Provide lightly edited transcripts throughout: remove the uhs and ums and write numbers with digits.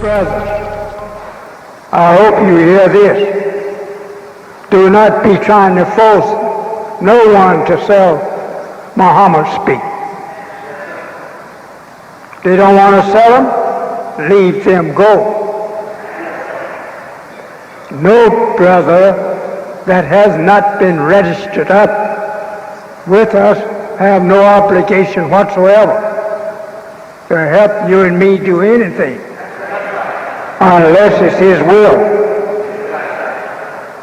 Brothers, I hope you hear this. Do not be trying to force no one to sell Muhammad speak. They don't want to sell them, leave them go. No brother that has not been registered up with us have no obligation whatsoever to help you and me do anything unless it's his will.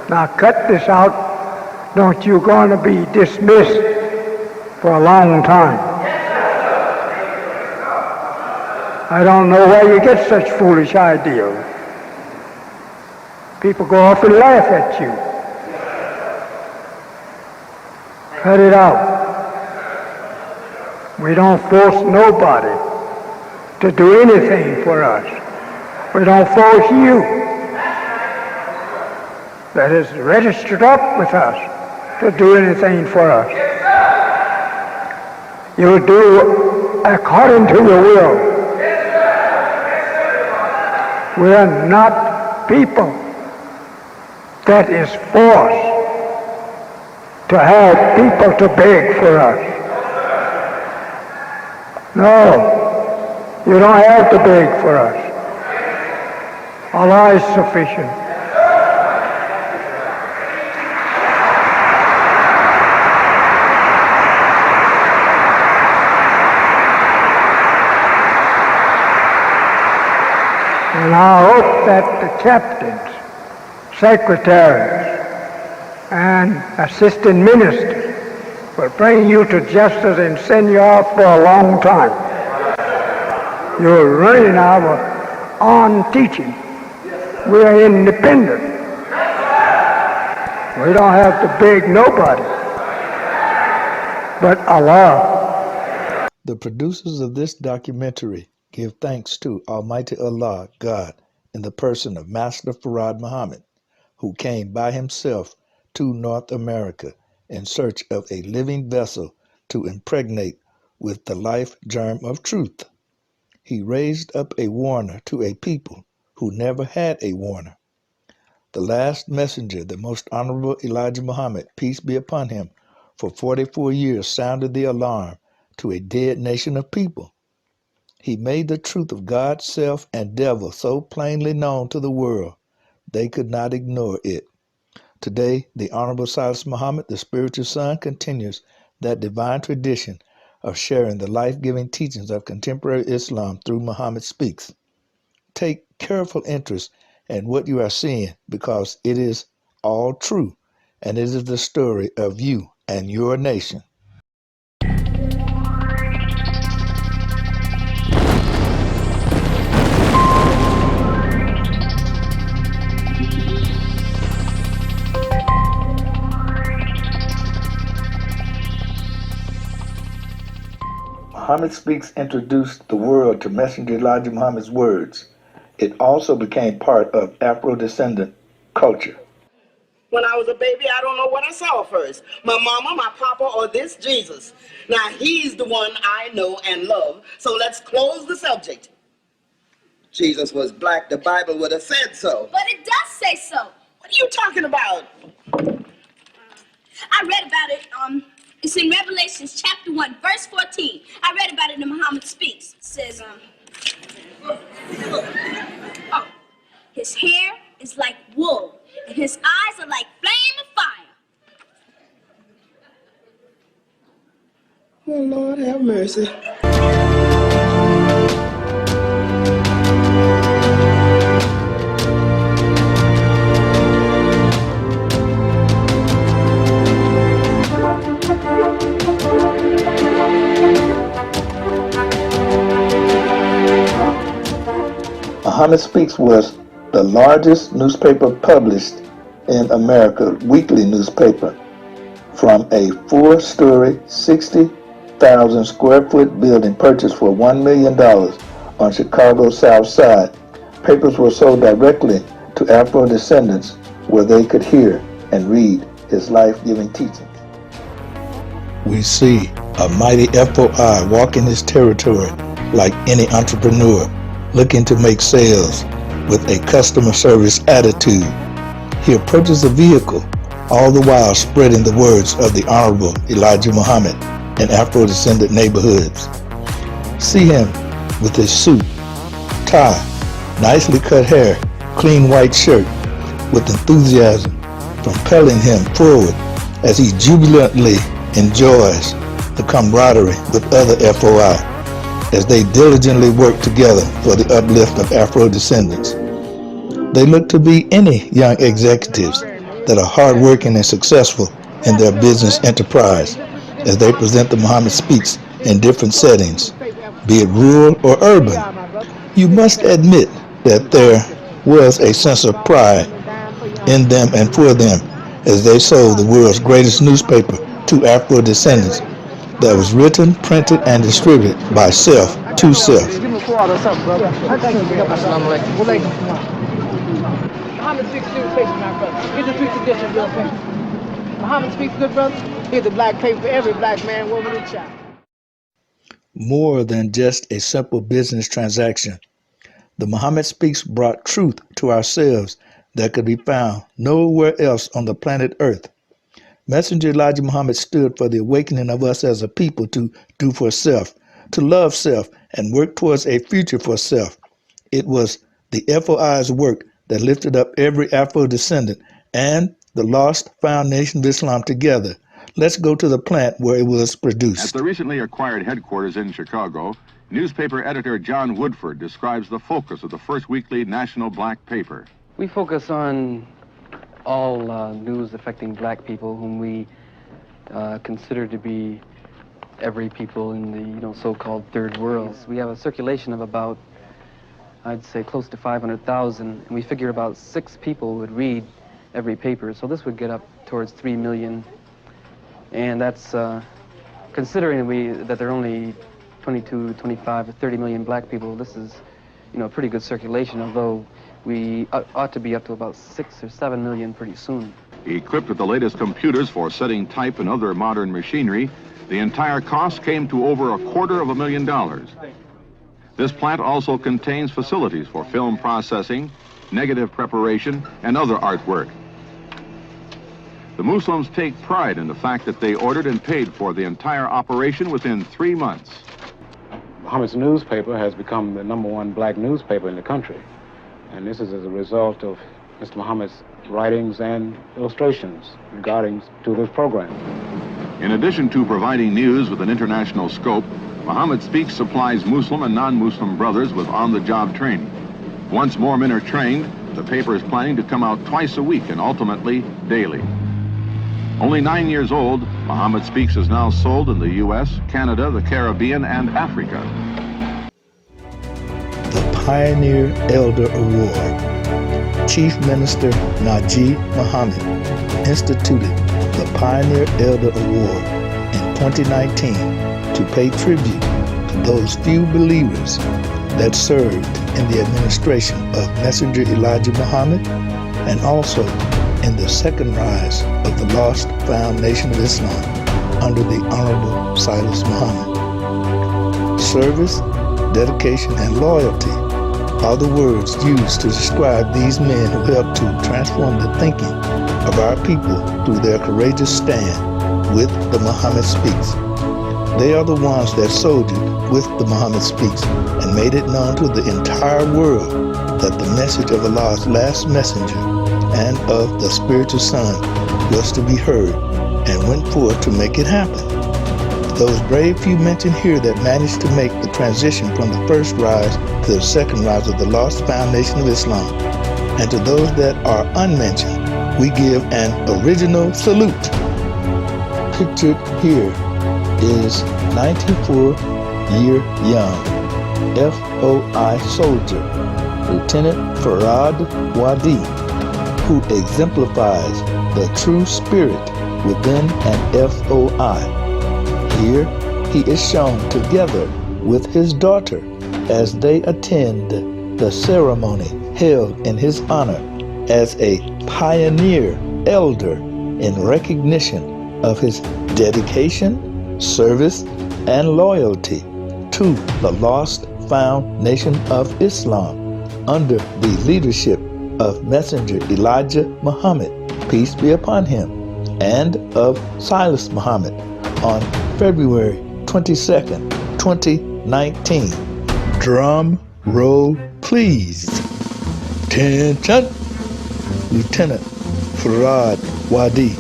Now cut this out. Don't you going to be dismissed for a long time. I don't know where you get such foolish ideas. People go off and laugh at you. Cut it out. We don't force nobody to do anything for us. We don't force you that is registered up with us to do anything for us. You do according to your will. We are not people that is forced to have people to beg for us. No, you don't have to beg for us. Allah is sufficient. And I hope that the captains, secretaries, and assistant ministers will bring you to justice and send you off for a long time. You're running our own teaching. We are independent. We don't have to beg nobody but Allah. The producers of this documentary give thanks to Almighty Allah, God, in the person of Master Fard Muhammad, who came by himself to North America in search of a living vessel to impregnate with the life germ of truth. He raised up a warner to a people who never had a warner. The last messenger, the most honorable Elijah Muhammad, peace be upon him, for 44 years sounded the alarm to a dead nation of people. He made the truth of God, self, and devil so plainly known to the world, they could not ignore it. Today, the Honorable Silas Muhammad, the spiritual son, continues that divine tradition of sharing the life-giving teachings of contemporary Islam through Muhammad Speaks. Take careful interest in what you are seeing because it is all true, and it is the story of you and your nation. Muhammad Speaks introduced the world to Messenger Elijah Muhammad's words. It also became part of Afro-descendant culture. When I was a baby, I don't know what I saw first. My mama, my papa, or this Jesus. Now, he's the one I know and love, so let's close the subject. Jesus was black, the Bible would have said so. But it does say so. What are you talking about? I read about it, it's in Revelations chapter 1, verse 14. I read about it in Muhammad Speaks. It says, his hair is like wool, and his eyes are like flame of fire. Oh, Lord, have mercy. Muhammad Speaks was the largest newspaper published in America, weekly newspaper, from a 4-story, 60,000 square foot building purchased for $1 million on Chicago's South Side. Papers were sold directly to Afro-descendants where they could hear and read his life-giving teachings. We see a mighty FOI walking his territory like any entrepreneur, looking to make sales with a customer service attitude. He approaches the vehicle, all the while spreading the words of the Honorable Elijah Muhammad in Afro-descendant neighborhoods. See him with his suit, tie, nicely cut hair, clean white shirt, with enthusiasm propelling him forward as he jubilantly enjoys the camaraderie with other FOI as they diligently work together for the uplift of Afro-descendants. They look to be any young executives that are hardworking and successful in their business enterprise as they present the Muhammad Speaks in different settings, be it rural or urban. You must admit that there was a sense of pride in them and for them as they sold the world's greatest newspaper to Afro-descendants that was written, printed, and distributed by self to self. Muhammad Speaks newspaper, my brother. Here's the three traditions real quick. Muhammad Speaks, good brother. Here's the black paper for every black man, woman, and child. More than just a simple business transaction, the Muhammad Speaks brought truth to ourselves that could be found nowhere else on the planet Earth. Messenger Elijah Muhammad stood for the awakening of us as a people to do for self, to love self, and work towards a future for self. It was the FOI's work that lifted up every Afro-descendant and the lost found Nation of Islam together. Let's go to the plant where it was produced. At the recently acquired headquarters in Chicago, newspaper editor John Woodford describes the focus of the first weekly national black paper. We focus on all news affecting black people whom we consider to be every people in the so-called third world. We have a circulation of about, I'd say, close to 500,000, and we figure about 6 people would read every paper, so this would get up towards 3 million, and that's considering that there are only 22, 25, or 30 million black people. This is, a pretty good circulation, although we ought to be up to about 6 or 7 million pretty soon. Equipped with the latest computers for setting type and other modern machinery, the entire cost came to over $250,000. This plant also contains facilities for film processing, negative preparation, and other artwork. The Muslims take pride in the fact that they ordered and paid for the entire operation within 3 months. Muhammad's newspaper has become the #1 black newspaper in the country. And this is as a result of Mr. Muhammad's writings and illustrations regarding to this program. In addition to providing news with an international scope, Muhammad Speaks supplies Muslim and non-Muslim brothers with on-the-job training. Once more men are trained, the paper is planning to come out twice a week and ultimately daily. Only 9 years old, Muhammad Speaks is now sold in the U.S., Canada, the Caribbean, and Africa. The Pioneer Elder Award. Chief Minister Najib Muhammad instituted the Pioneer Elder Award in 2019 to pay tribute to those few believers that served in the administration of Messenger Elijah Muhammad and also in the second rise of the lost found Nation of Islam under the Honorable Silas Muhammad. Service, dedication, and loyalty are the words used to describe these men who helped to transform the thinking of our people through their courageous stand with the Muhammad Speaks. They are the ones that soldiered with the Muhammad Speaks and made it known to the entire world that the message of Allah's last messenger and of the spiritual son was to be heard and went forth to make it happen. Those brave few mentioned here that managed to make the transition from the first rise to the second rise of the lost found Nation of Islam, and to those that are unmentioned, we give an original salute. Pictured here is 94-year-young FOI soldier, Lieutenant Farad Wadi, who exemplifies the true spirit within an FOI. Here, he is shown together with his daughter as they attend the ceremony held in his honor as a pioneer elder in recognition of his dedication, service, and loyalty to the lost found Nation of Islam under the leadership of Messenger Elijah Muhammad, peace be upon him, and of Silas Muhammad on February 22nd, 2019. Drum roll, please. Attention! Lieutenant Farad Wadi,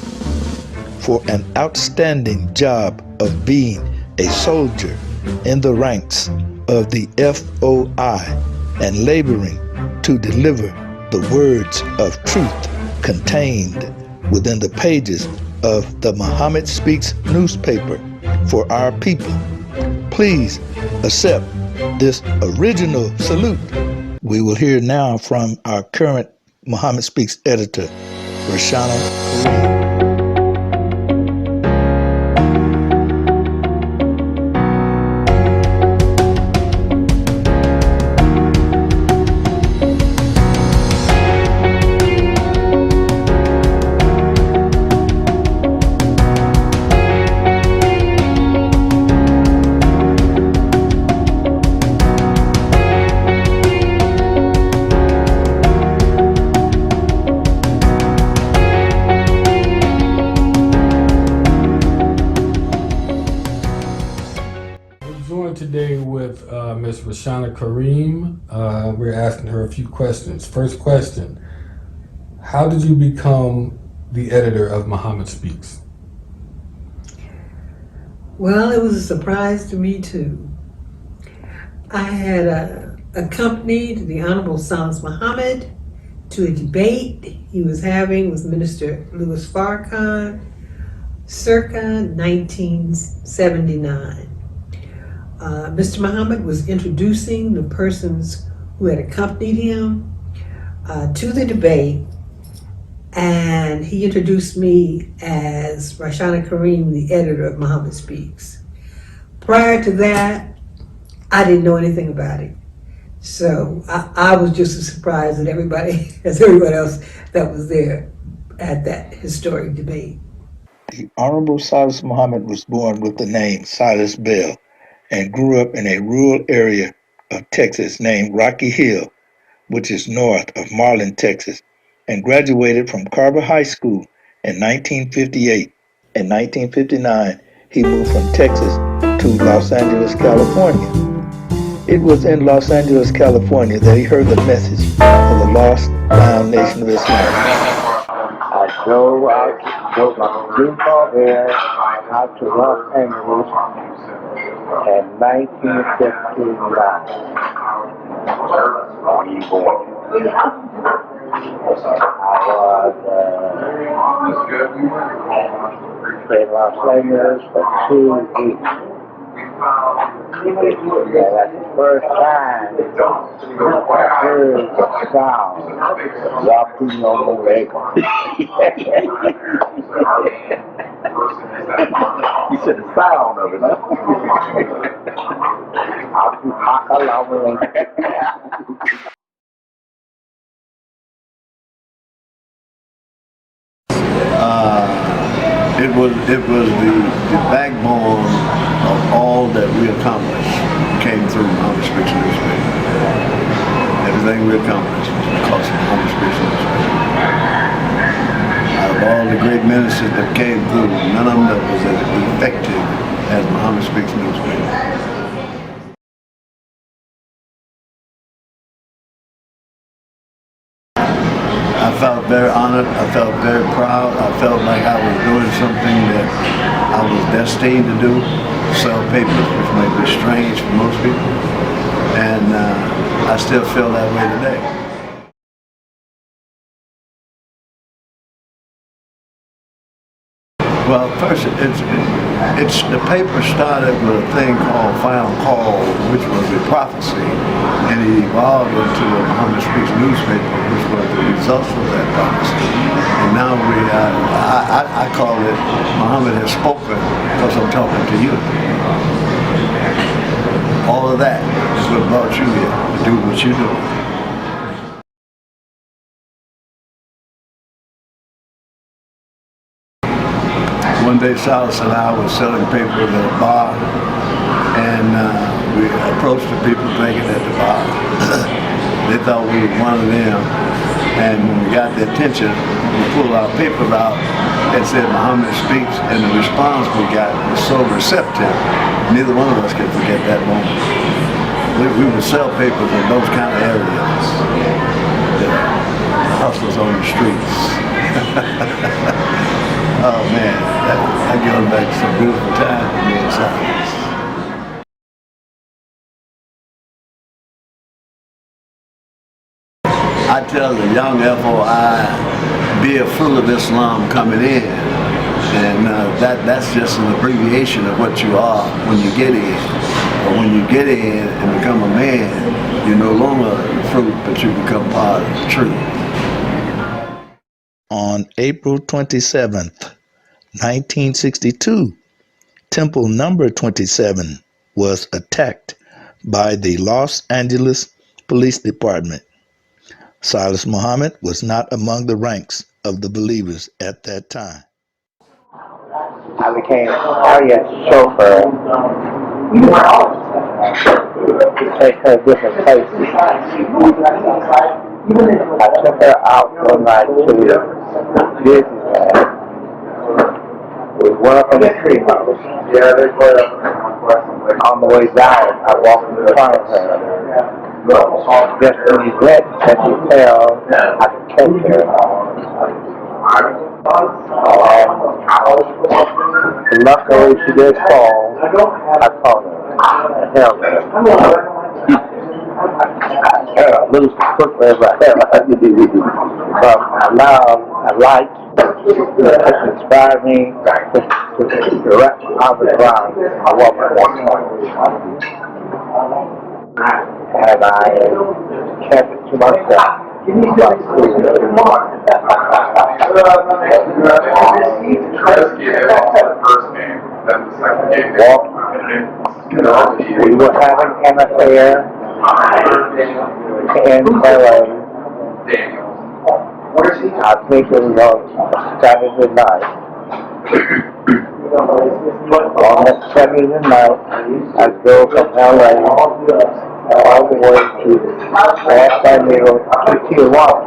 for an outstanding job of being a soldier in the ranks of the FOI and laboring to deliver the words of truth contained within the pages of the Muhammad Speaks newspaper for our people. Please accept this original salute. We will hear now from our current Muhammad Speaks editor, Rashana Kareem. Today with Ms. Rashana Kareem. We're asking her a few questions. First question, how did you become the editor of Muhammad Speaks? Well, it was a surprise to me too. I had accompanied the Honorable Silas Muhammad to a debate he was having with Minister Louis Farrakhan circa 1979. Mr. Muhammad was introducing the persons who had accompanied him to the debate, and he introduced me as Rashana Kareem, the editor of Muhammad Speaks. Prior to that, I didn't know anything about it. So I was just as surprised as everybody else that was there at that historic debate. The Honorable Silas Muhammad was born with the name Silas Bell and grew up in a rural area of Texas named Rocky Hill, which is north of Marlin, Texas, and graduated from Carver High School in 1958. In 1959, he moved from Texas to Los Angeles, California. It was in Los Angeles, California that he heard the message of the lost, bound Nation of Islam. I drove my blue car there out to Los Angeles in 1959. Were you born? I was in Los Angeles for 2 weeks. And that's the first time I heard the sound walking on the Lego. You said the sound of it, huh? It was the backbone of all that we accomplished came through Muhammad Speaks newspaper. Everything we accomplished was because of Muhammad Speaks newspaper. Out of all the great ministers that came through, none of them that was as effective as Muhammad Speaks newspaper. I felt very honored, I felt very proud, I felt like I was doing something that I was destined to do, sell papers, which might be strange for most people, and I still feel that way today. Well, first, the paper started with a thing called Final Call, which was a prophecy, and it evolved into a Muhammad Speaks newspaper, which was the results of that prophecy. And now I call it Muhammad has spoken because I'm talking to you. All of that is what brought you here to do what you do. One day, Silas and I were selling papers at a bar, and we approached the people drinking at the bar. They thought we were one of them. And when we got their attention, we pulled our papers out and said Muhammad Speaks, and the response we got was so receptive, neither one of us could forget that moment. We would sell papers in those kind of areas. The hustlers on the streets. Oh man, that goes back to some beautiful times for me and Silas. I tell the young FOI, be a fruit of Islam coming in. And that's just an abbreviation of what you are when you get in. But when you get in and become a man, you're no longer fruit, but you become part of the tree. On April 27th, 1962, Temple number 27 was attacked by the Los Angeles Police Department. Silas Muhammad was not among the ranks of the believers at that time. I became Harriet's chauffeur to take her different places. I took her out one night to Disneyland. We went up in the tree house. On the way down, I walked in front of her. Just when you let that you tell, I could catch her. Luckily, she did fall. I caught her and held her. I lose quickly as I held her. But now I like it inspired me to direct on the ground a woman. And I kept it to myself. We were having an affair in LA. I think it was on Saturday night. On that Saturday night, I go from LA all the way to San Diego to Tijuana.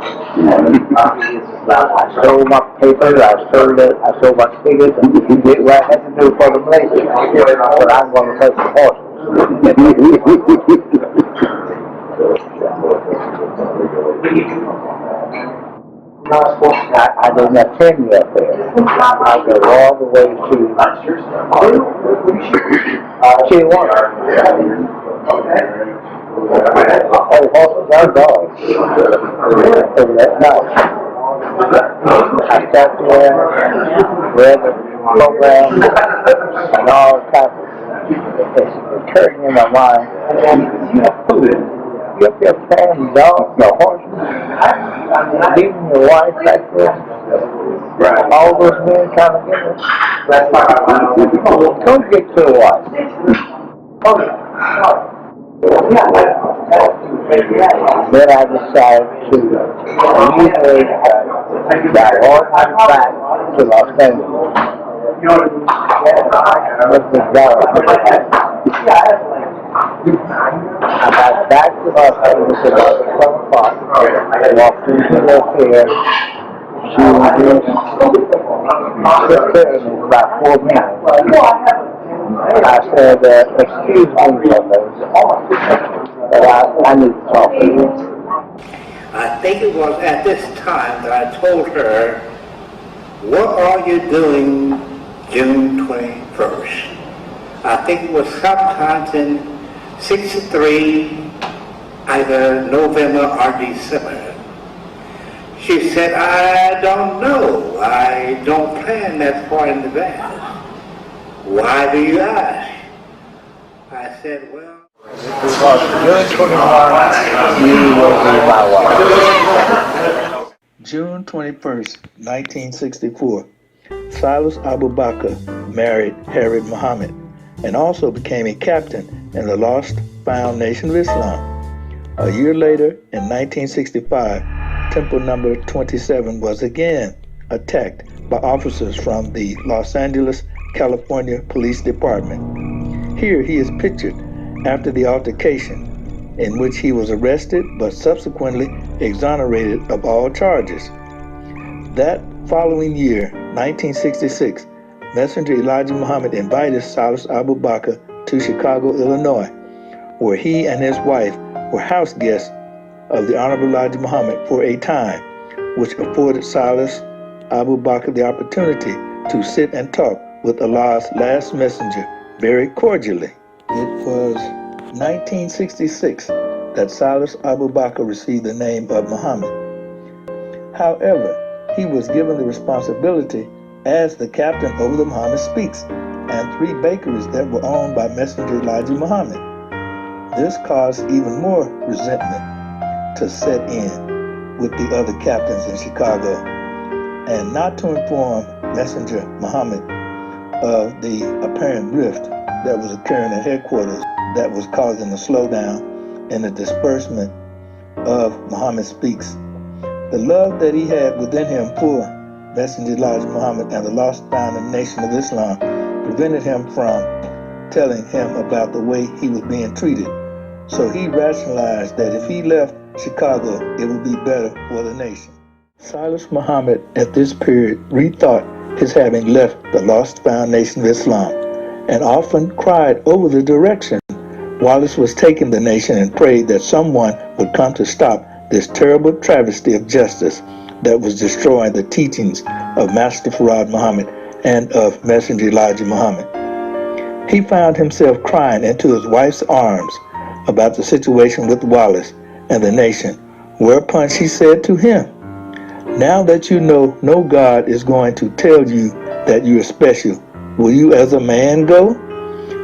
I sold my papers, I sold my tickets, and did what I had to do for the lady. But I'm going to take the horses. I didn't attend the affair. I go all the way to Tijuana. Horses are dogs. So that night, I sat there, read the program, and all kinds of it's occurring in my mind. You up there playing dogs or horses, leaving your wife like this. All those men trying to get her. Don't get your wife. Then I decided to immediately divorce back to Los Angeles. With the daughter. I got back to Los Angeles about 12 o'clock. I walked into the affair. She was just preparing me about 4 minutes. I said, excuse me, but I need to talk to you. I think it was at this time that I told her, what are you doing June 21st? I think it was sometimes in 63, either November or December. She said, I don't know. I don't plan that far in advance. Why do you ask? I said, well, because June 21st, you will be my wife. June 21st, 1964, Silas Abu Bakr married Harriet Muhammad and also became a captain in the Lost Found Nation of Islam. A year later, in 1965, Temple number 27 was again attacked by officers from the Los Angeles, California Police Department. Here he is pictured after the altercation, in which he was arrested but subsequently exonerated of all charges. That following year, 1966, Messenger Elijah Muhammad invited Silas Abu Bakr to Chicago, Illinois, where he and his wife were house guests of the Honorable Elijah Muhammad for a time, which afforded Silas Abu Bakr the opportunity to sit and talk with Allah's last messenger very cordially. It was 1966 that Silas Abu Bakr received the name of Muhammad. However, he was given the responsibility as the captain over the Muhammad Speaks and 3 bakeries that were owned by Messenger Elijah Muhammad. This caused even more resentment to set in with the other captains in Chicago, and not to inform Messenger Muhammad of the apparent rift that was occurring at headquarters that was causing a slowdown in the disbursement of Muhammad Speaks. The love that he had within him for Messenger Elijah Muhammad and the lost founding nation of Islam prevented him from telling him about the way he was being treated. So he rationalized that if he left Chicago, it would be better for the nation. Silas Muhammad at this period rethought his having left the lost foundation of Islam and often cried over the direction Wallace was taking the nation and prayed that someone would come to stop this terrible travesty of justice that was destroying the teachings of Master Fard Muhammad and of Messenger Elijah Muhammad. He found himself crying into his wife's arms about the situation with Wallace and the nation, whereupon she said to him, "Now that you know no God is going to tell you that you are special, will you as a man go?"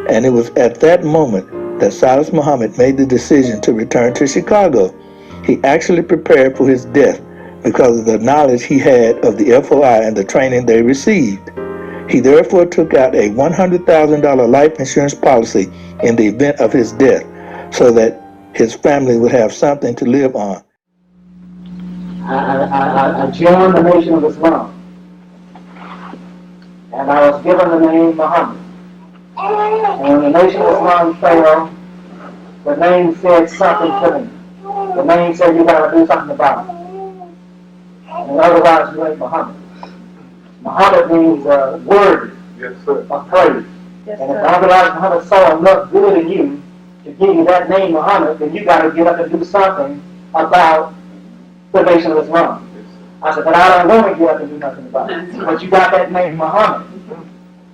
And it was at that moment that Silas Muhammad made the decision to return to Chicago. He actually prepared for his death because of the knowledge he had of the FOI and the training they received. He therefore took out a $100,000 life insurance policy in the event of his death so that his family would have something to live on. I joined the Nation of Islam, and I was given the name Muhammad. And when the Nation of Islam fell, the name said something to me. The name said you got to do something about it. And otherwise you ain't Muhammad. Muhammad means word of praise. Yes, and if otherwise Muhammad saw enough good in you to give you that name Muhammad, then you got to get up and do something about the Nation of Islam. I said, but I don't want to get up and do nothing about it. But you got that name Muhammad.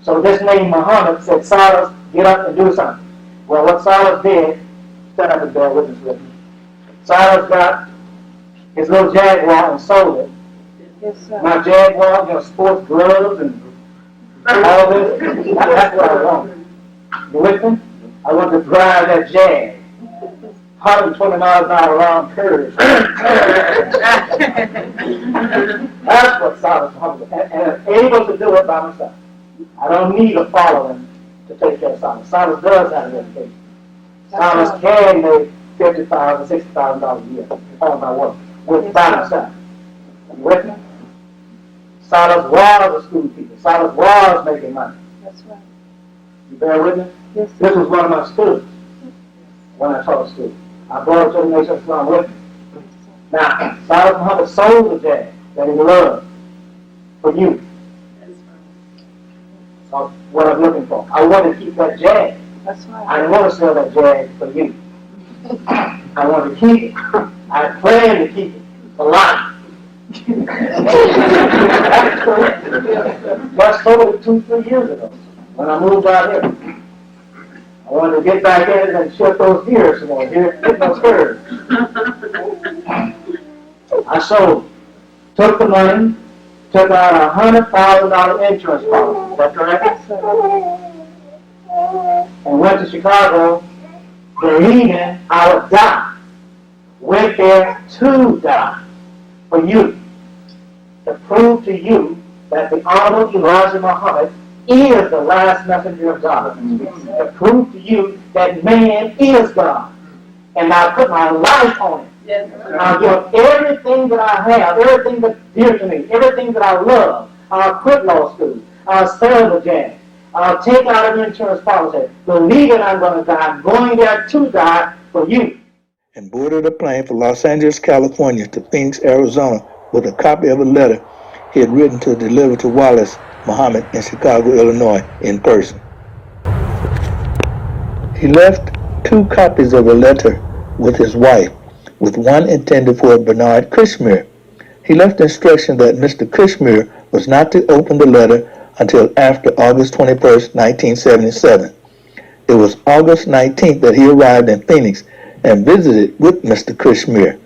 So this name Muhammad said, Silas, get up and do something. Well, what Silas did, stand up and bear witness with me. Silas got his little Jaguar and sold it. Yes, sir. My Jaguar, sports gloves and all this. That's what I wanted. You with me? I want to drive that Jag. 120 miles an hour around curves. That's what Silas Muhammad, and able to do it by myself. I don't need a following to take care of Silas. Silas does have an education. Silas can make $50,000, $60,000 a year, all my work, with by myself. You with me? Silas was a school teacher. Silas was making money. That's right. You bear with me? Yes, sir. This was one of my students when I taught school. I brought it to the Nation of Islam with me. Now, Silas Muhammad sold the Jag that he loved for you. So what I'm looking for. I want to keep that Jag. That's right. I didn't want to sell that Jag for you. I want to keep it. I plan to keep it for life. That's sold it 2-3 years ago when I moved out here. I wanted to get back in it and shut those gears some more. Hit those curves. I sold, took the money, took out $100,000 insurance policy. Is that correct? And went to Chicago believing I would die. Went there to die for you. To prove to you that the Honorable Elijah Muhammad is the last messenger of God. To prove to you that man is God. And I put my life on it. Yes, I'll give everything that I have, everything that's dear to me, everything that I love. I'll quit law school. I'll sell the Jag. take out an insurance policy, believing I'm going to die, going there to die for you. And boarded a plane for Los Angeles, California to Phoenix, Arizona with a copy of a letter he had written to deliver to Wallace Muhammad in Chicago, Illinois in person. He left 2 copies of the letter with his wife, with one intended for Bernard Kushmir. He left instruction that Mr. Kushmir was not to open the letter until after August 21st, 1977. It was August 19th that he arrived in Phoenix and visited with Mr. Kushmir,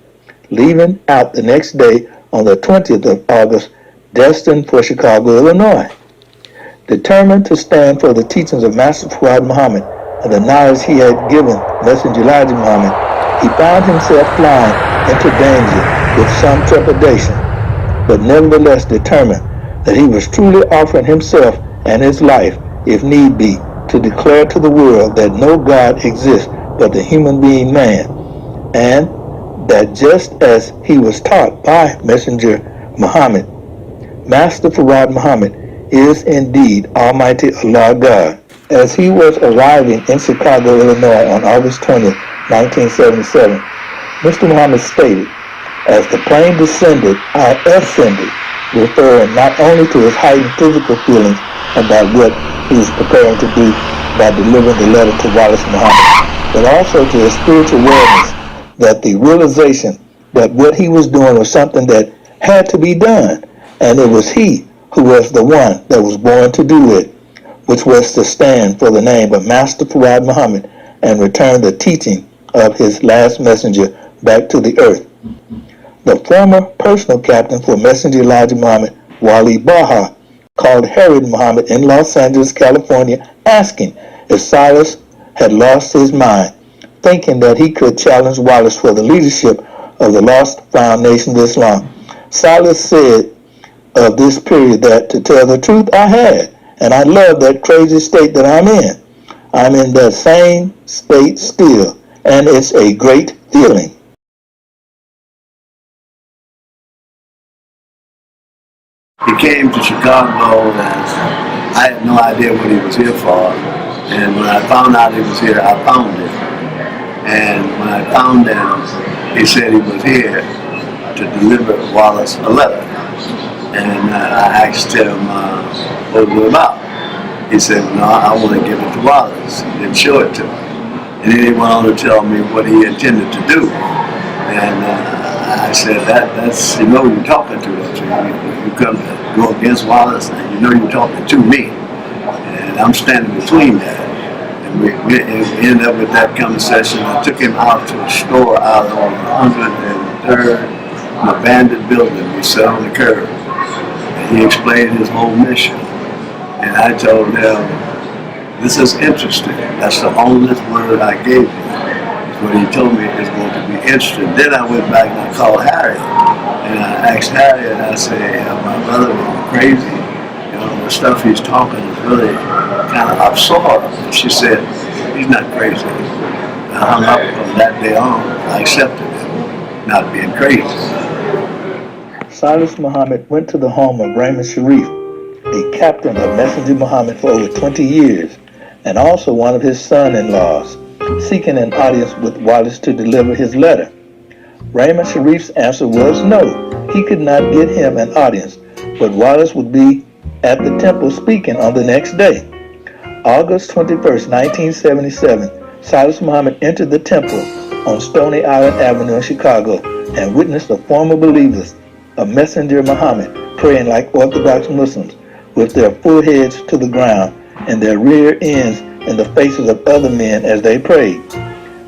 leaving out the next day on the 20th of August, destined for Chicago, Illinois. Determined to stand for the teachings of Master Fard Muhammad and the knowledge he had given Messenger Elijah Muhammad, he found himself flying into danger with some trepidation, but nevertheless determined that he was truly offering himself and his life, if need be, to declare to the world that no God exists but the human being man, and that just as he was taught by Messenger Muhammad, Master Fard Muhammad is indeed Almighty Allah God. As he was arriving in Chicago, Illinois on August 20, 1977, Mr. Muhammad stated, "As the plane descended, I ascended," referring not only to his heightened physical feelings about what he was preparing to do by delivering the letter to Wallace Muhammad, but also to his spiritual awareness that the realization that what he was doing was something that had to be done, and it was he who was the one that was born to do it, which was to stand for the name of Master Fard Muhammad and return the teaching of his last messenger back to the earth. The former personal captain for Messenger Elijah Muhammad, Wali Baha, called Harriet Muhammad in Los Angeles, California, asking if Silas had lost his mind, thinking that he could challenge Wallace for the leadership of the lost found Nation of Islam. Silas said of this period that, to tell the truth, I had, and I love that crazy state that I'm in. I'm in that same state still, and it's a great feeling. He came to Chicago and I had no idea what he was here for. And when I found out he was here, I found him. And when I found him, he said he was here to deliver Wallace a letter. And I asked him what it was about. He said, no, I want to give it to Wallace and show it to him. And then he went on to tell me what he intended to do. And I said, that's, you know you're talking to us. You come to go against Wallace, and you know you're talking to me. And I'm standing between that. And we ended up with that conversation. I took him out to a store out on 103rd, an abandoned building we sat on the curb. And he explained his whole mission. And I told him, this is interesting. That's the only word I gave you. What he told me is going to be interesting. Then I went back and I called Harriet. And I asked Harriet, and I said, my brother was crazy. You know, the stuff he's talking is really kind of absurd. And she said, he's not crazy. I hung up from that day on. I accepted him not being crazy. Silas Muhammad went to the home of Raymond Sharif, a captain of Messenger Muhammad for over 20 years, and also one of his son-in-laws, seeking an audience with Wallace to deliver his letter. Raymond Sharif's answer was no. He could not get him an audience, but Wallace would be at the temple speaking on the next day. August 21st, 1977, Silas Muhammad entered the temple on Stony Island Avenue in Chicago and witnessed the former believers of Messenger Muhammad praying like Orthodox Muslims, with their foreheads to the ground and their rear ends in the faces of other men as they prayed.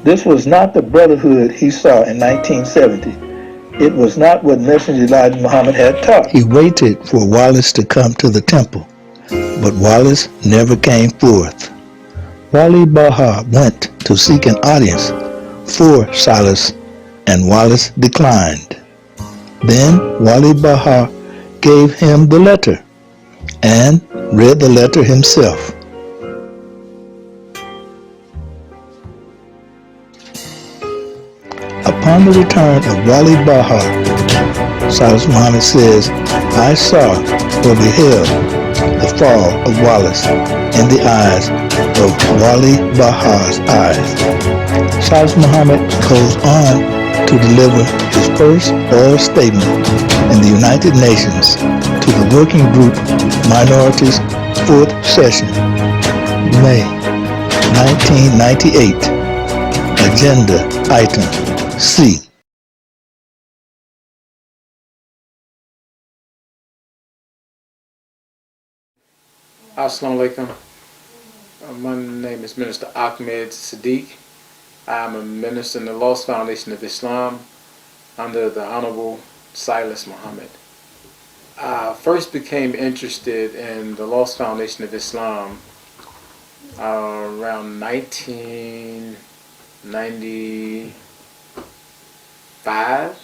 This was not the brotherhood he saw in 1970. It was not what Messenger Elijah Muhammad had taught. He waited for Wallace to come to the temple, but Wallace never came forth. Wali Baha went to seek an audience for Silas, and Wallace declined. Then Wali Baha gave him the letter and read the letter himself. Upon the return of Wali Baha, Silas Muhammad says, I saw or beheld the fall of Wallace in the eyes of Wali Baha's eyes. Silas Muhammad goes on to deliver his first oral statement in the United Nations to the Working Group Minorities 4th Session, May 1998. Agenda Item C. Assalamu alaikum. My name is Minister Ahmed Sadiq. I'm a minister in the Lost Foundation of Islam under the Honorable Silas Muhammad. I first became interested in the Lost Foundation of Islam around 1995,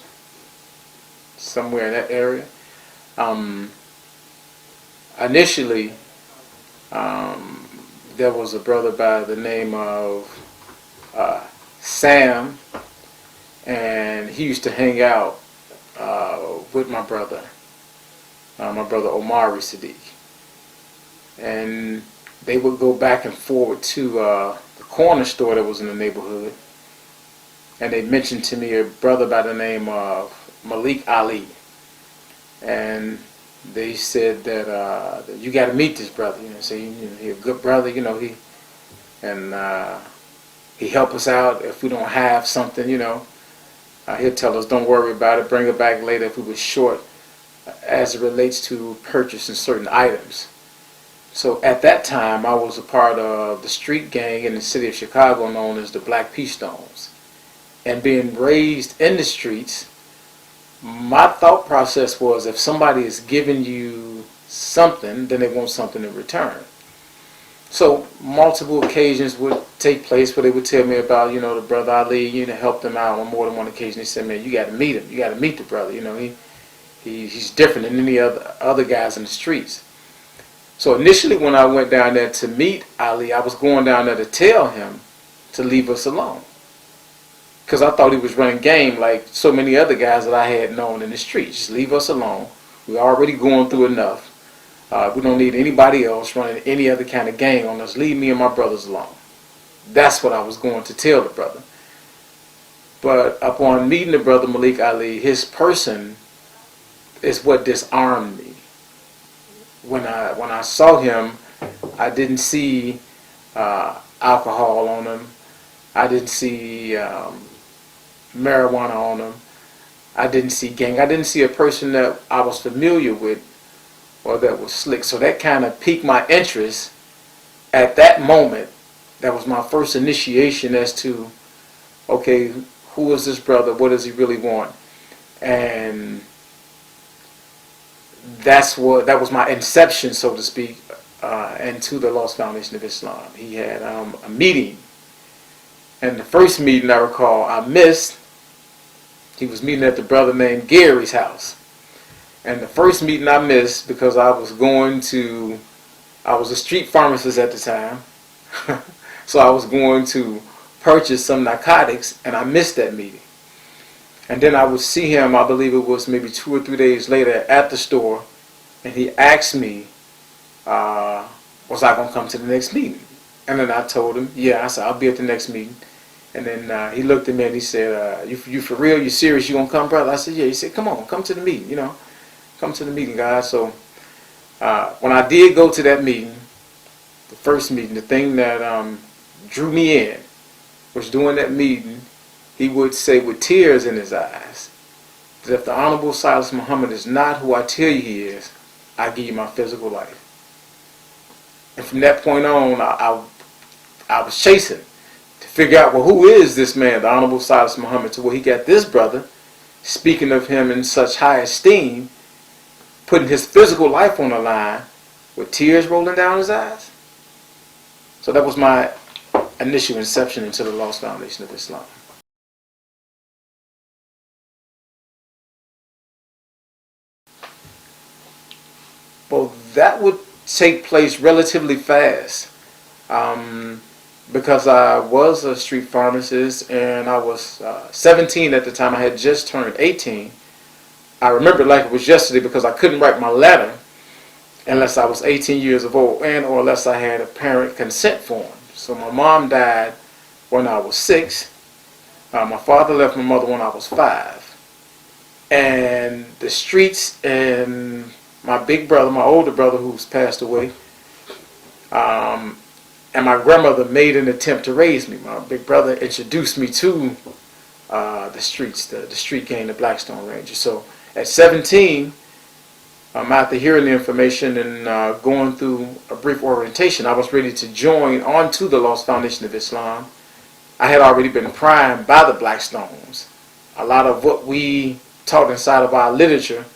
somewhere in that area. Initially, there was a brother by the name of Sam, and he used to hang out with my brother Omari Sadiq, and they would go back and forward to the corner store that was in the neighborhood, and they mentioned to me a brother by the name of Malik Ali, and they said that you got to meet this brother. Say he's a good brother. He help us out if we don't have something. He'll tell us, don't worry about it, bring it back later if we were short, as it relates to purchasing certain items. So at that time, I was a part of the street gang in the city of Chicago known as the Black Pea Stones, and being raised in the streets, my thought process was if somebody is giving you something, then they want something in return. So multiple occasions would take place where they would tell me about, the brother Ali, helped them out on more than one occasion. They said, man, you got to meet him. You got to meet the brother. He's different than any other guys in the streets. So initially when I went down there to meet Ali, I was going down there to tell him to leave us alone, because I thought he was running game like so many other guys that I had known in the streets. Just leave us alone. We're already going through enough. We don't need anybody else running any other kind of gang on us. Leave me and my brothers alone. That's what I was going to tell the brother. But upon meeting the brother Malik Ali, his person is what disarmed me. When I saw him, I didn't see alcohol on him. I didn't see marijuana on him. I didn't see gang. I didn't see a person that I was familiar with or that was slick. So that kind of piqued my interest at that moment. That was my first initiation as to, okay, who is this brother? What does he really want? And that was my inception, so to speak, into the Lost Foundation of Islam. He had a meeting. And the first meeting I recall I missed, he was meeting at the brother named Gary's house. And the first meeting I missed because I was a street pharmacist at the time. So I was going to purchase some narcotics, and I missed that meeting. And then I would see him, I believe it was maybe 2 or 3 days later at the store, and he asked me, was I going to come to the next meeting? And then I told him, yeah. I said, I'll be at the next meeting. And then he looked at me and he said, you for real? You serious? You going to come, brother? I said, yeah. He said, come on, come to the meeting, Come to the meeting, guys. So when I did go to that meeting, the first meeting, the thing that drew me in was during that meeting, he would say with tears in his eyes that if the Honorable Silas Muhammad is not who I tell you he is, I give you my physical life. And from that point on, I was chasing to figure out, well, who is this man, the Honorable Silas Muhammad, to where he got this brother speaking of him in such high esteem, putting his physical life on the line with tears rolling down his eyes. So that was my initial inception into the Lost Foundation of Islam. Well, that would take place relatively fast because I was a street pharmacist and I was 17 at the time. I had just turned 18. I remember it like it was yesterday because I couldn't write my letter unless I was 18 years of old and or unless I had a parent consent form. So my mom died when I was 6. My father left my mother when I was 5. And the streets and my big brother, my older brother who's passed away, and my grandmother made an attempt to raise me. My big brother introduced me to the streets, the street gang, the Blackstone Rangers. So at 17, after hearing the information and going through a brief orientation, I was ready to join onto the Lost Foundation of Islam. I had already been primed by the Blackstones. A lot of what we taught inside of our literature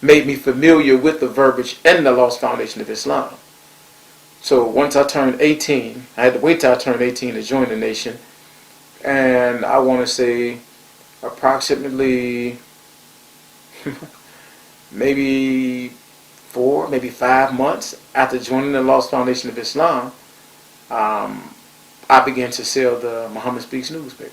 made me familiar with the verbiage in the Lost Foundation of Islam. So once I turned 18, I had to wait till I turned 18 to join the nation. And I want to say approximately maybe 4, maybe 5 months after joining the Lost Foundation of Islam, I began to sell the Muhammad Speaks newspaper.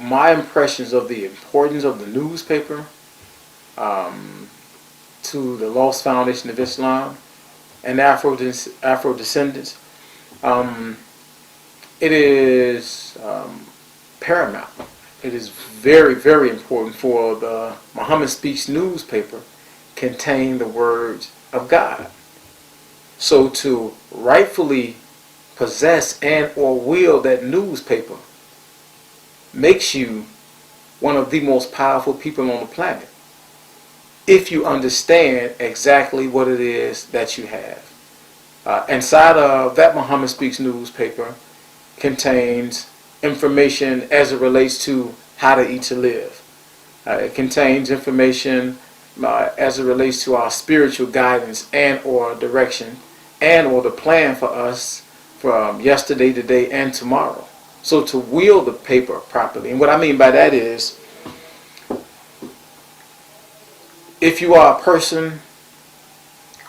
My impressions of the importance of the newspaper to the Lost Foundation of Islam and Afro-descendants, it is paramount. It is very, very important for the Muhammad Speaks newspaper contain the words of God. So to rightfully possess and or wield that newspaper makes you one of the most powerful people on the planet if you understand exactly what it is that you have. Inside of that Muhammad Speaks newspaper contains information as it relates to how to eat to live. It contains information as it relates to our spiritual guidance and or direction and or the plan for us from yesterday, today, and tomorrow. So to wield the paper properly, and what I mean by that is, if you are a person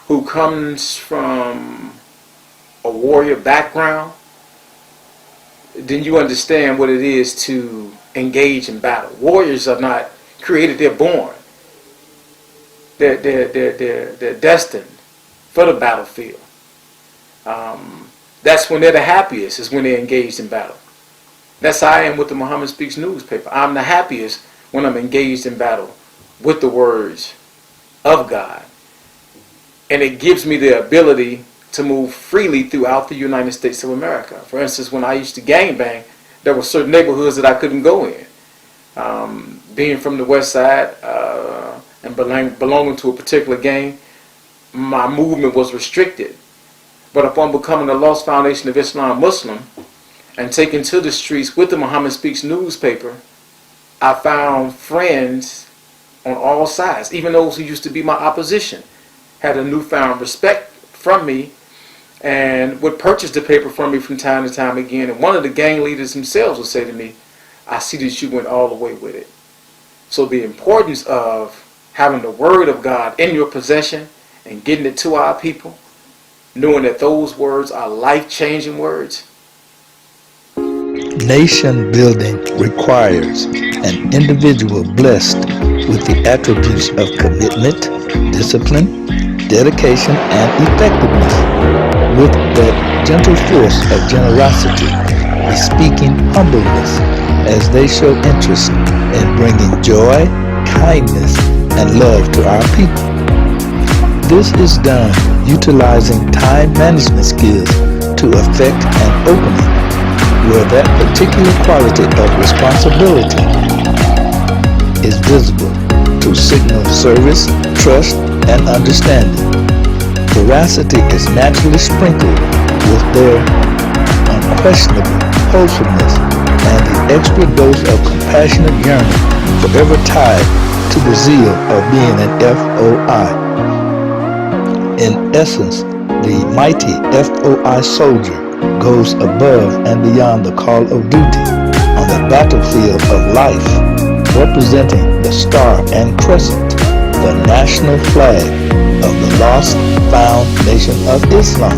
who comes from a warrior background, then you understand what it is to engage in battle. Warriors are not created, they're born. They're destined for the battlefield. That's when they're the happiest, is when they're engaged in battle. That's how I am with the Muhammad Speaks newspaper. I'm the happiest when I'm engaged in battle with the words of God. And it gives me the ability to move freely throughout the United States of America. For instance, when I used to gangbang, there were certain neighborhoods that I couldn't go in. Being from the West Side and belonging to a particular gang, my movement was restricted. But upon becoming the Lost Foundation of Islam Muslim and taken to the streets with the Muhammad Speaks newspaper, I found friends on all sides. Even those who used to be my opposition had a newfound respect from me and would purchase the paper from me from time to time again. And one of the gang leaders themselves would say to me, "I see that you went all the way with it." So the importance of having the word of God in your possession and getting it to our people, knowing that those words are life-changing words. Nation building requires an individual blessed with the attributes of commitment, discipline, dedication, and effectiveness, with that gentle force of generosity, bespeaking humbleness, as they show interest in bringing joy, kindness, and love to our people. This is done utilizing time management skills to effect an opening where that particular quality of responsibility is visible to signal service, trust, and understanding. Veracity is naturally sprinkled with their unquestionable wholesomeness and the extra dose of compassionate yearning forever tied to the zeal of being an FOI. In essence, the mighty FOI soldier goes above and beyond the call of duty on the battlefield of life, representing the star and crescent, the national flag of the Lost Found Nation of Islam.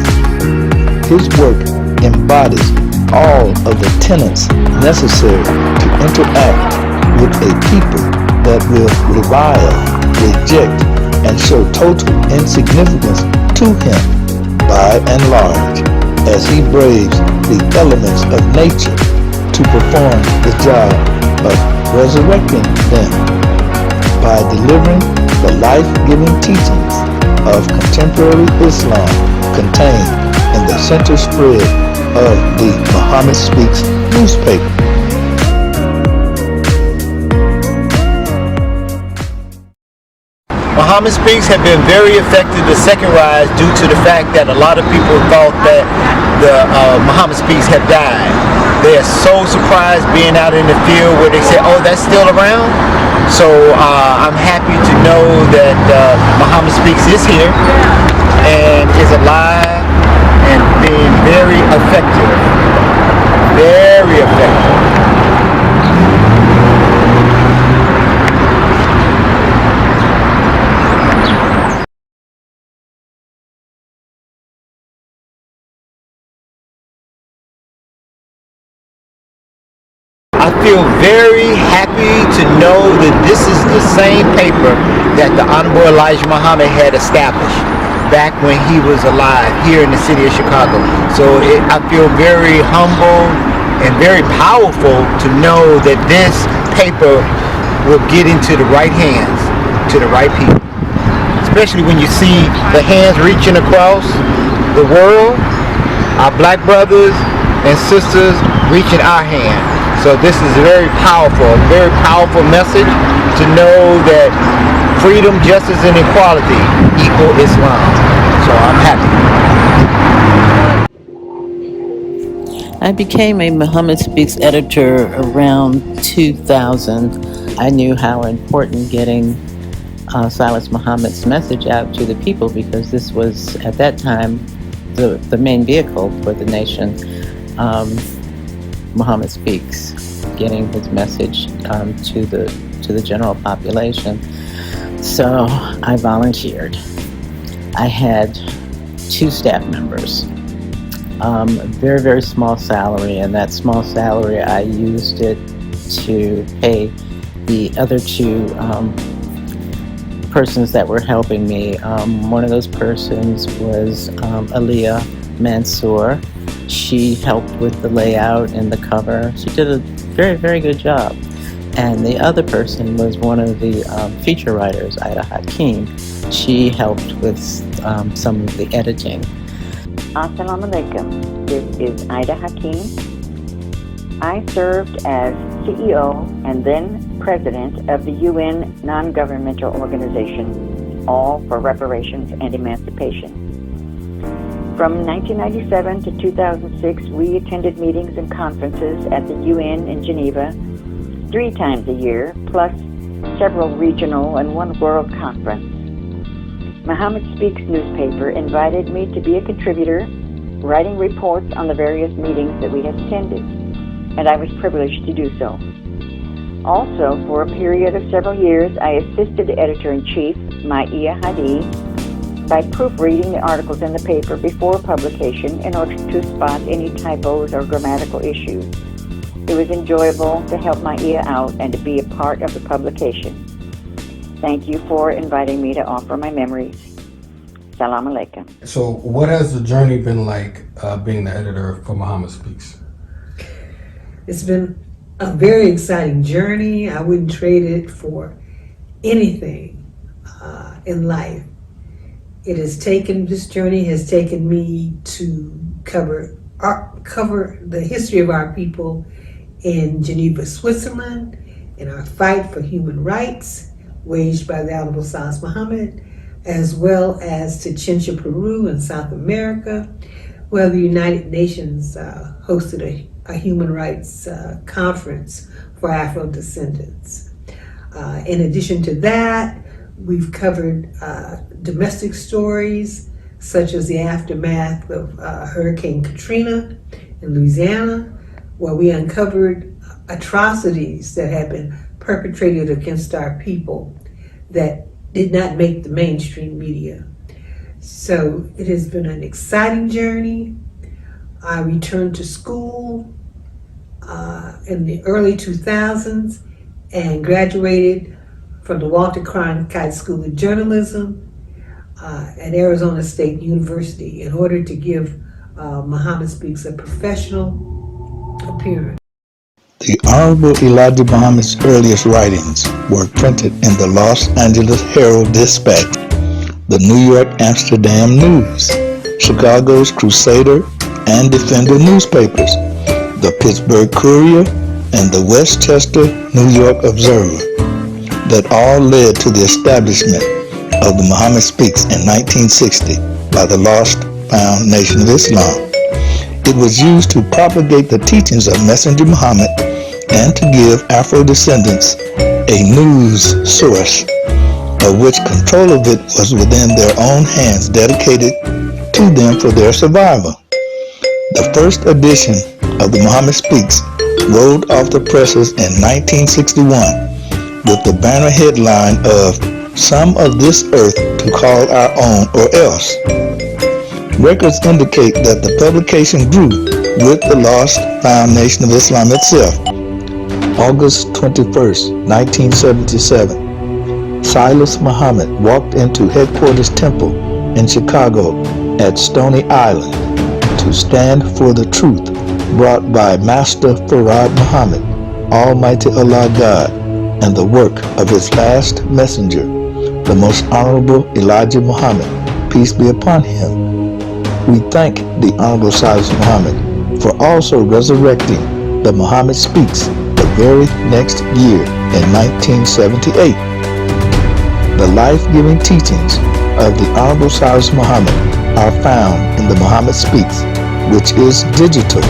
His work embodies all of the tenets necessary to interact with a people that will revile, reject, and show total insignificance to him by and large as he braves the elements of nature to perform the job of resurrecting them by delivering the life-giving teachings of contemporary Islam contained in the center spread of the Muhammad Speaks newspaper. Muhammad Speaks have been very effective the second rise due to the fact that a lot of people thought that the Muhammad Speaks have died. They are so surprised being out in the field where they say, oh, that's still around? So I'm happy to know that Muhammad Speaks is here and is alive and being very effective. Very effective. I feel very happy to know that this is the same paper that the Honorable Elijah Muhammad had established back when he was alive here in the city of Chicago. So I feel very humble and very powerful to know that this paper will get into the right hands, to the right people. Especially when you see the hands reaching across the world, our black brothers and sisters reaching our hand. So this is a very powerful message to know that freedom, justice, and equality equal Islam. So I'm happy. I became a Muhammad Speaks editor around 2000. I knew how important getting Silas Muhammad's message out to the people, because this was, at that time, the main vehicle for the nation. Muhammad Speaks, getting his message to the general population. So I volunteered. I had 2 staff members, a very, very small salary, and that small salary I used it to pay the other 2 persons that were helping me. One of those persons was Aliyah Mansour. She helped with the layout and the cover. She did a very, very good job. And the other person was one of the feature writers, Ida Hakim. She helped with some of the editing. Assalamu alaikum. This is Ida Hakim. I served as CEO and then president of the UN non-governmental organization, All for Reparations and Emancipation. From 1997 to 2006, we attended meetings and conferences at the UN in Geneva 3 times a year, plus several regional and 1 world conference. Muhammad Speaks newspaper invited me to be a contributor, writing reports on the various meetings that we had attended, and I was privileged to do so. Also, for a period of several years, I assisted the editor-in-chief, Maia Hadi, by proofreading the articles in the paper before publication in order to spot any typos or grammatical issues. It was enjoyable to help my ear out and to be a part of the publication. Thank you for inviting me to offer my memories. Salam alaikum. So what has the journey been like being the editor for Muhammad Speaks? It's been a very exciting journey. I wouldn't trade it for anything in life. This journey has taken me to cover the history of our people in Geneva, Switzerland, in our fight for human rights waged by the Honorable Silas Muhammad, as well as to Chincha, Peru in South America, where the United Nations hosted a human rights conference for Afro-descendants. In addition to that, we've covered domestic stories, such as the aftermath of Hurricane Katrina in Louisiana, where we uncovered atrocities that had been perpetrated against our people that did not make the mainstream media. So it has been an exciting journey. I returned to school in the early 2000s and graduated from the Walter Cronkite School of Journalism at Arizona State University in order to give Muhammad Speaks a professional appearance. The Honorable Elijah Muhammad's earliest writings were printed in the Los Angeles Herald-Dispatch, the New York Amsterdam News, Chicago's Crusader and Defender newspapers, the Pittsburgh Courier, and the Westchester New York Observer, that all led to the establishment of the Muhammad Speaks in 1960 by the Lost Found Nation of Islam. It was used to propagate the teachings of Messenger Muhammad and to give Afro-descendants a news source, of which control of it was within their own hands, dedicated to them for their survival. The first edition of the Muhammad Speaks rolled off the presses in 1961 with the banner headline of "Some of this earth to call our own or else." Records indicate that the publication grew with the Lost Found Nation of Islam itself. August 21st, 1977, Silas Muhammad walked into Headquarters Temple in Chicago at Stony Island to stand for the truth brought by Master Farad Muhammad, Almighty Allah God, and the work of his last messenger, the Most Honorable Elijah Muhammad, peace be upon him. We thank the Honorable Silas Muhammad for also resurrecting the Muhammad Speaks the very next year in 1978. The life-giving teachings of the Honorable Silas Muhammad are found in the Muhammad Speaks, which is digital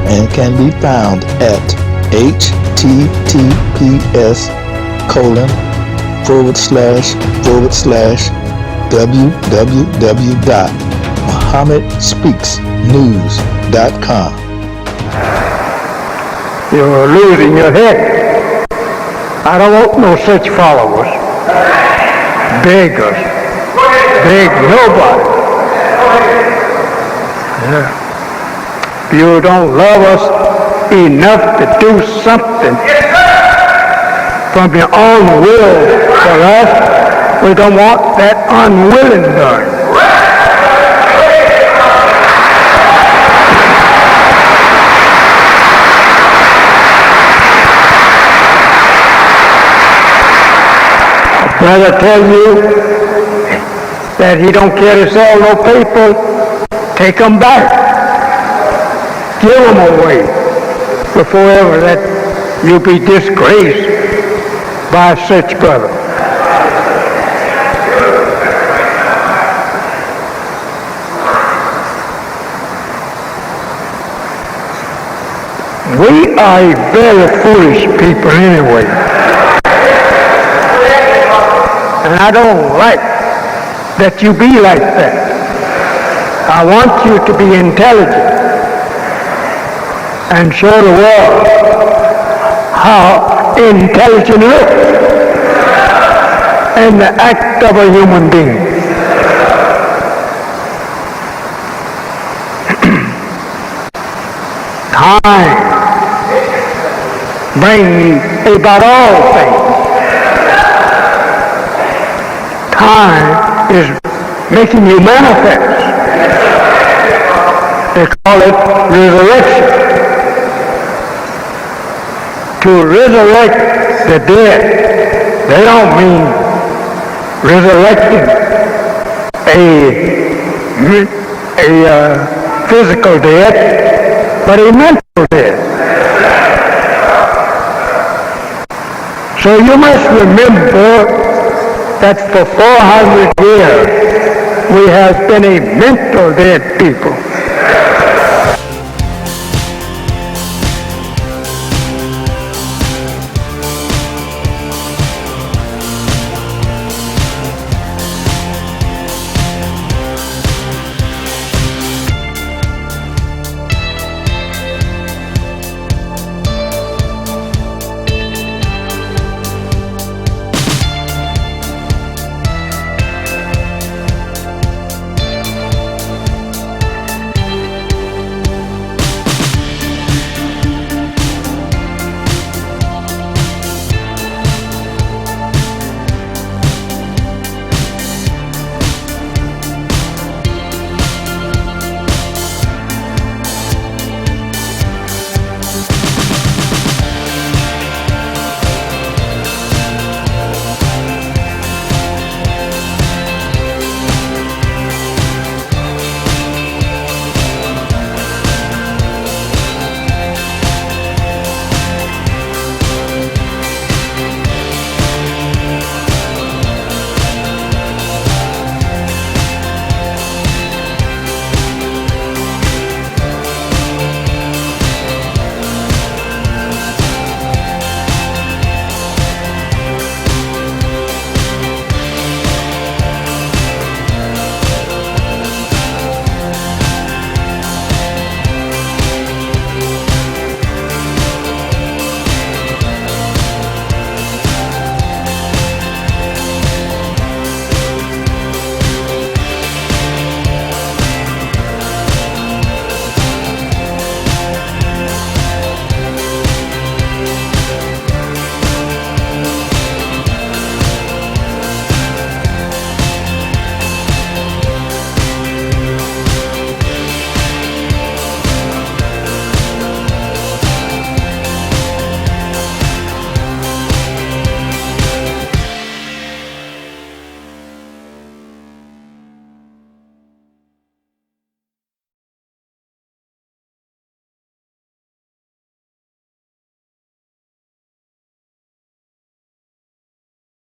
and can be found at https://www.muhammadspeaksnews.com. You're losing your head. I don't want no such followers. Beggars. Beg nobody. Yeah. You don't love us enough to do something from your own will for us. We don't want that unwilling done. Brother tell you that he don't care to sell no paper, take them back. Give them away before ever that you be disgraced by such brother. We are a very foolish people anyway. And I don't like that you be like that. I want you to be intelligent and show the world how intelligent looks in the act of a human being. Time brings about all things. Time is making you manifest. They call it resurrection. To resurrect the dead, they don't mean resurrecting a physical death, but a mental death. So you must remember that for 400 years we have been a mental dead people.